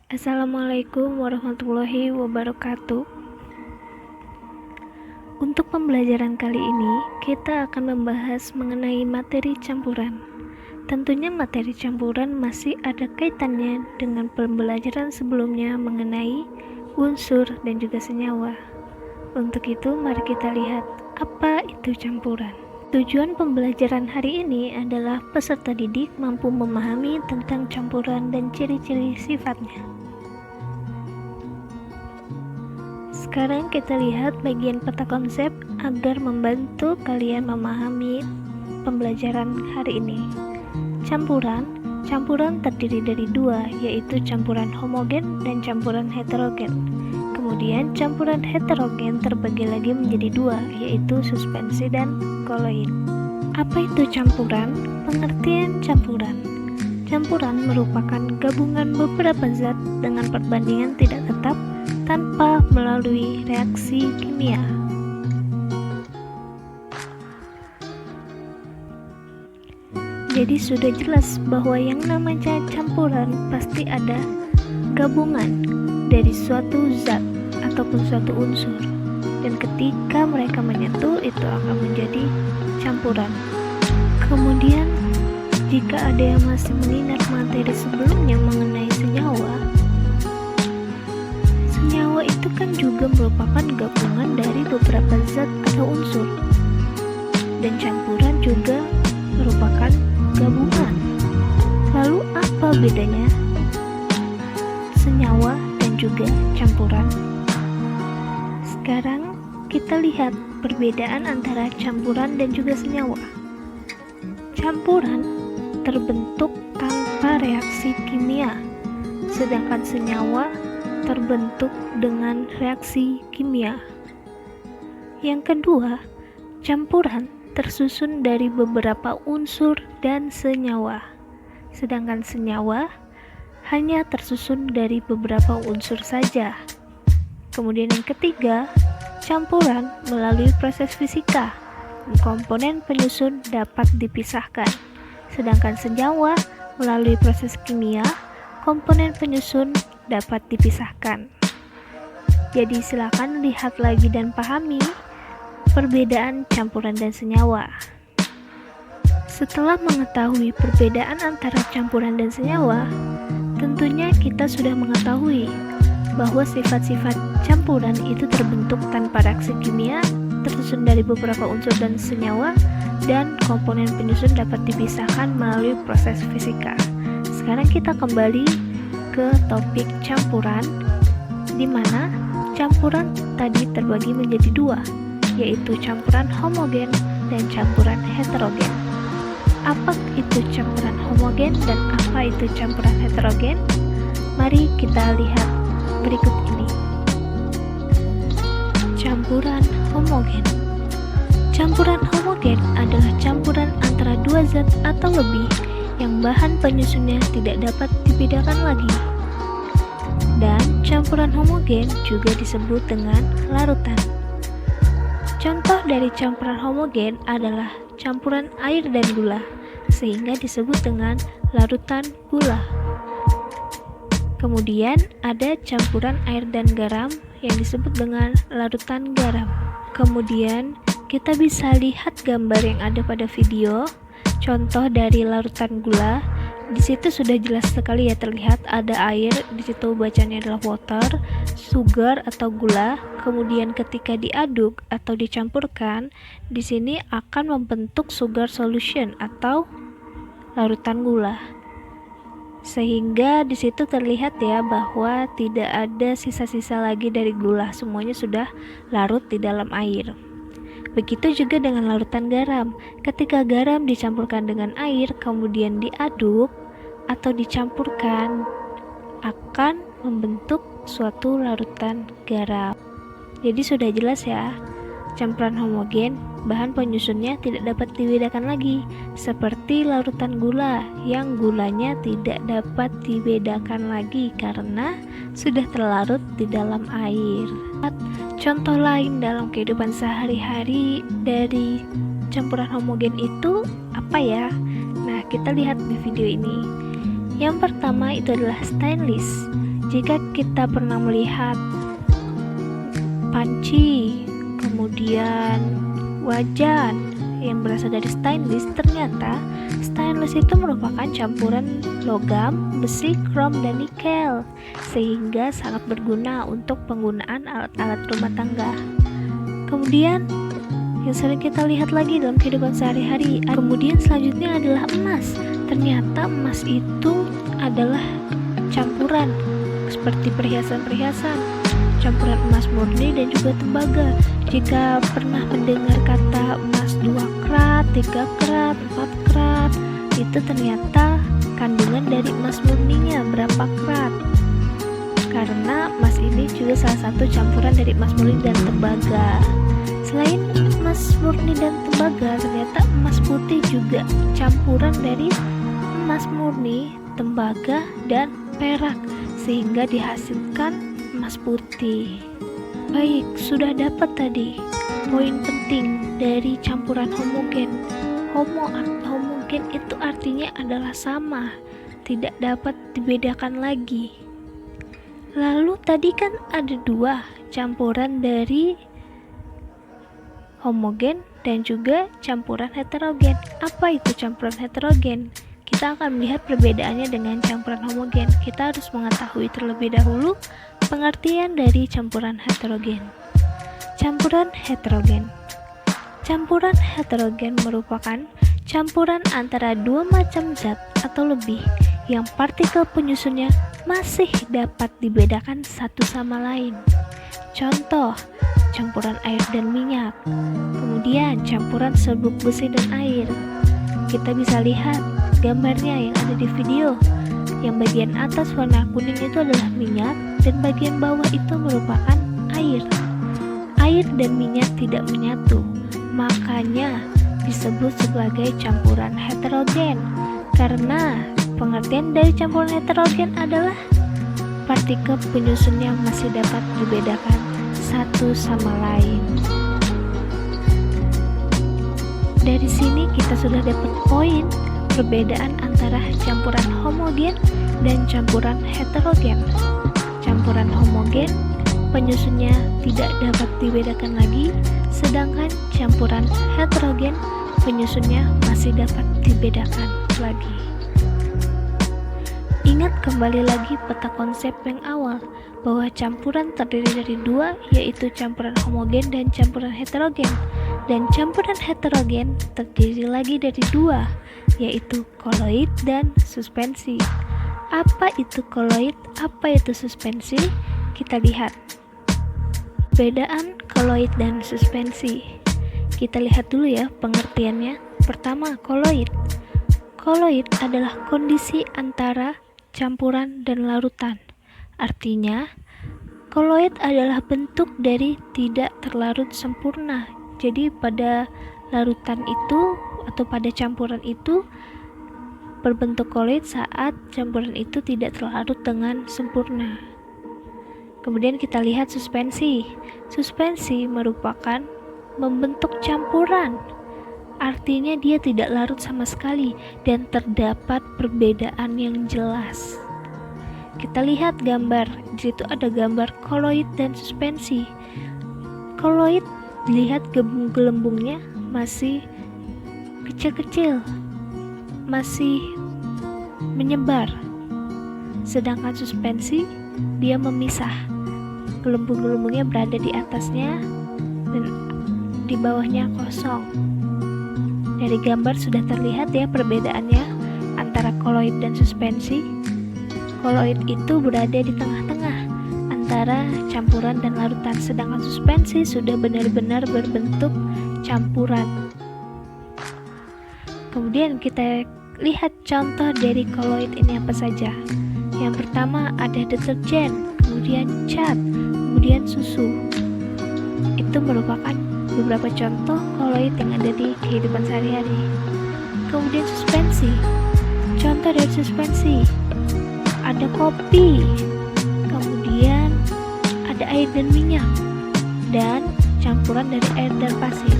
Assalamualaikum warahmatullahi wabarakatuh. Untuk pembelajaran kali ini, kita akan membahas mengenai materi campuran. Tentunya materi campuran masih ada kaitannya dengan pembelajaran sebelumnya mengenai unsur dan juga senyawa. Untuk itu, mari kita lihat apa itu campuran. Tujuan pembelajaran hari ini adalah peserta didik mampu memahami tentang campuran dan ciri-ciri sifatnya. Sekarang kita lihat bagian peta konsep agar membantu kalian memahami pembelajaran hari ini. Campuran terdiri dari dua, yaitu campuran homogen dan campuran heterogen. Kemudian campuran heterogen terbagi lagi menjadi dua, yaitu suspensi dan koloid. Apa itu campuran? Pengertian campuran. Campuran merupakan gabungan beberapa zat dengan perbandingan tidak tetap tanpa melalui reaksi kimia. Jadi sudah jelas bahwa yang namanya campuran pasti ada gabungan dari suatu zat ataupun suatu unsur, dan ketika mereka menyatu itu akan menjadi campuran. Kemudian jika ada yang masih mengingat materi sebelumnya mengenai senyawa itu kan juga merupakan gabungan dari beberapa zat atau unsur, dan campuran juga merupakan gabungan. Lalu apa bedanya senyawa dan juga campuran? Sekarang kita lihat perbedaan antara campuran dan juga senyawa. Campuran terbentuk tanpa reaksi kimia, sedangkan senyawa terbentuk dengan reaksi kimia. Yang kedua, campuran tersusun dari beberapa unsur dan senyawa, sedangkan senyawa hanya tersusun dari beberapa unsur saja. Kemudian yang ketiga, campuran melalui proses fisika, komponen penyusun dapat dipisahkan, sedangkan senyawa melalui proses kimia, komponen penyusun dapat dipisahkan. Jadi silakan lihat lagi dan pahami perbedaan campuran dan senyawa. Setelah mengetahui perbedaan antara campuran dan senyawa, tentunya kita sudah mengetahui bahwa sifat-sifat campuran itu terbentuk tanpa reaksi kimia, tersusun dari beberapa unsur dan senyawa, dan komponen penyusun dapat dipisahkan melalui proses fisika. Sekarang kita kembali ke topik campuran, di mana campuran tadi terbagi menjadi dua, yaitu campuran homogen dan campuran heterogen. Apa itu campuran homogen dan apa itu campuran heterogen? Mari kita lihat berikut ini. Campuran homogen. Campuran homogen adalah campuran antara dua zat atau lebih yang bahan penyusunnya tidak dapat dibedakan lagi. Dan campuran homogen juga disebut dengan larutan. Contoh dari campuran homogen adalah campuran air dan gula, sehingga disebut dengan larutan gula. Kemudian ada campuran air dan garam yang disebut dengan larutan garam. Kemudian kita bisa lihat gambar yang ada pada video. Contoh dari larutan gula, di situ sudah jelas sekali ya, terlihat ada air, di situ bacanya adalah water, sugar atau gula. Kemudian ketika diaduk atau dicampurkan, di sini akan membentuk sugar solution atau larutan gula. Sehingga di situ terlihat ya bahwa tidak ada sisa-sisa lagi dari gula, semuanya sudah larut di dalam air. Begitu juga dengan larutan garam. Ketika garam dicampurkan dengan air, kemudian diaduk atau dicampurkan, akan membentuk suatu larutan garam. Jadi sudah jelas ya, campuran homogen, bahan penyusunnya tidak dapat dibedakan lagi, seperti larutan gula yang gulanya tidak dapat dibedakan lagi karena sudah terlarut di dalam air. Contoh lain dalam kehidupan sehari-hari dari campuran homogen itu apa ya? Nah, kita lihat di video ini. Yang pertama itu adalah stainless. Jika kita pernah melihat panci, kemudian wajan yang berasal dari stainless, ternyata stainless itu merupakan campuran logam, besi, krom, dan nikel, sehingga sangat berguna untuk penggunaan alat-alat rumah tangga. Kemudian yang sering kita lihat lagi dalam kehidupan sehari-hari. Kemudian selanjutnya adalah emas. Ternyata emas itu adalah campuran seperti perhiasan-perhiasan, campuran emas murni dan juga tembaga. Jika pernah mendengar kata emas 2 karat, 3 karat, 4 karat, itu ternyata kandungan dari emas murninya berapa karat. Karena emas ini juga salah satu campuran dari emas murni dan tembaga. Selain emas murni dan tembaga, ternyata emas putih juga campuran dari emas murni, tembaga, dan perak, sehingga dihasilkan emas putih. Baik, sudah dapat tadi poin penting dari campuran homogen. Homogen itu artinya adalah sama, tidak dapat dibedakan lagi. Lalu tadi kan ada 2 campuran dari homogen dan juga campuran heterogen. Apa itu campuran heterogen? Kita akan melihat perbedaannya dengan campuran homogen. Kita harus mengetahui terlebih dahulu pengertian dari campuran heterogen. Campuran heterogen. Campuran heterogen merupakan campuran antara 2 macam zat atau lebih yang partikel penyusunnya masih dapat dibedakan satu sama lain. Contoh, campuran air dan minyak. Kemudian campuran serbuk besi dan air. Kita bisa lihat gambarnya yang ada di video. Yang bagian atas warna kuning itu adalah minyak dan bagian bawah itu merupakan air. Air dan minyak tidak menyatu, makanya disebut sebagai campuran heterogen. Karena pengertian dari campuran heterogen adalah partikel penyusunnya masih dapat dibedakan satu sama lain. Dari sini kita sudah dapat poin perbedaan antara campuran homogen dan campuran heterogen. Campuran homogen penyusunnya tidak dapat dibedakan lagi, sedangkan campuran heterogen penyusunnya masih dapat dibedakan lagi. Ingat kembali lagi peta konsep yang awal, bahwa campuran terdiri dari 2, yaitu campuran homogen dan campuran heterogen. Dan campuran heterogen terdiri lagi dari 2, yaitu koloid dan suspensi. Apa itu koloid? Apa itu suspensi? Kita lihat perbedaan koloid dan suspensi. Kita lihat dulu ya pengertiannya. Pertama, koloid. Koloid adalah kondisi antara campuran dan larutan. Artinya, koloid adalah bentuk dari tidak terlarut sempurna. Jadi pada larutan itu atau pada campuran itu berbentuk koloid saat campuran itu tidak terlarut dengan sempurna. Kemudian kita lihat suspensi. Suspensi merupakan membentuk campuran. Artinya dia tidak larut sama sekali dan terdapat perbedaan yang jelas. Kita lihat gambar. Di situ ada gambar koloid dan suspensi. Koloid dilihat gelembungnya masih kecil-kecil, masih menyebar. Sedangkan suspensi dia memisah. Gelembung-gelembungnya berada di atasnya dan di bawahnya kosong. Dari gambar sudah terlihat ya perbedaannya antara koloid dan suspensi. Koloid itu berada di tengah-tengah antara campuran dan larutan, sedangkan suspensi sudah benar-benar berbentuk campuran. Kemudian kita lihat contoh dari koloid ini apa saja. Yang pertama ada deterjen, kemudian cat, kemudian susu. Itu merupakan beberapa contoh koloid yang ada di kehidupan sehari-hari. Kemudian suspensi. Contoh dari suspensi ada kopi, kemudian ada air dan minyak, dan campuran dari air dan pasir.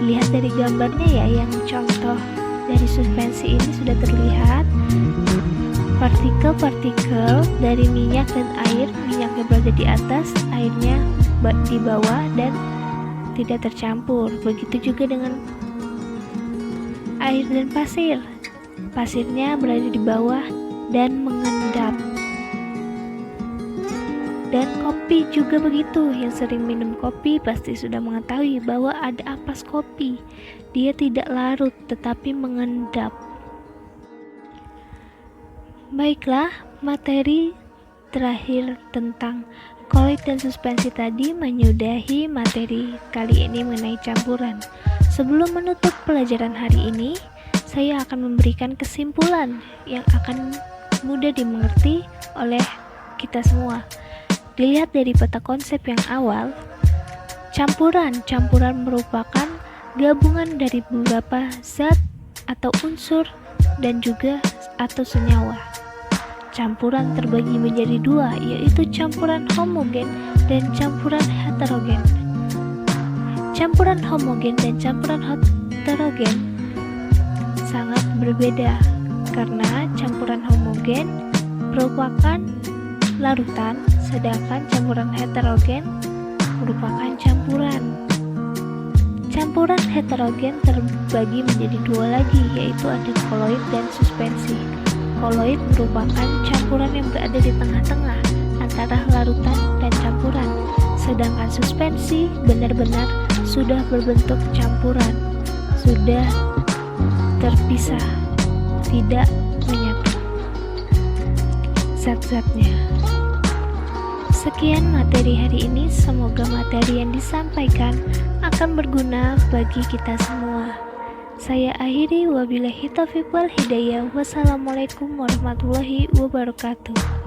Dilihat dari gambarnya ya, yang contoh dari suspensi ini sudah terlihat Partikel-partikel dari minyak dan air, minyaknya berada di atas, airnya di bawah dan tidak tercampur. Begitu juga dengan air dan pasir. Pasirnya berada di bawah dan mengendap. Dan kopi juga begitu. Yang sering minum kopi pasti sudah mengetahui bahwa ada ampas kopi. Dia tidak larut tetapi mengendap. Baiklah, materi terakhir tentang koloid dan suspensi tadi menyudahi materi kali ini mengenai campuran. Sebelum menutup pelajaran hari ini, saya akan memberikan kesimpulan yang akan mudah dimengerti oleh kita semua. Dilihat dari peta konsep yang awal, campuran merupakan gabungan dari beberapa zat atau unsur dan juga atau senyawa. Campuran terbagi menjadi dua, yaitu campuran homogen dan campuran heterogen. Campuran homogen dan campuran heterogen sangat berbeda karena campuran homogen merupakan larutan, sedangkan campuran heterogen merupakan campuran. Campuran heterogen terbagi menjadi dua lagi, yaitu ada koloid dan suspensi. Koloid merupakan campuran yang berada di tengah-tengah antara larutan dan campuran, sedangkan suspensi benar-benar sudah berbentuk campuran, sudah terpisah, tidak menyatu zat-zatnya. Sekian materi hari ini, semoga materi yang disampaikan akan berguna bagi kita semua. Saya akhiri, wabillahi taufiq wal hidayah. Wassalamualaikum warahmatullahi wabarakatuh.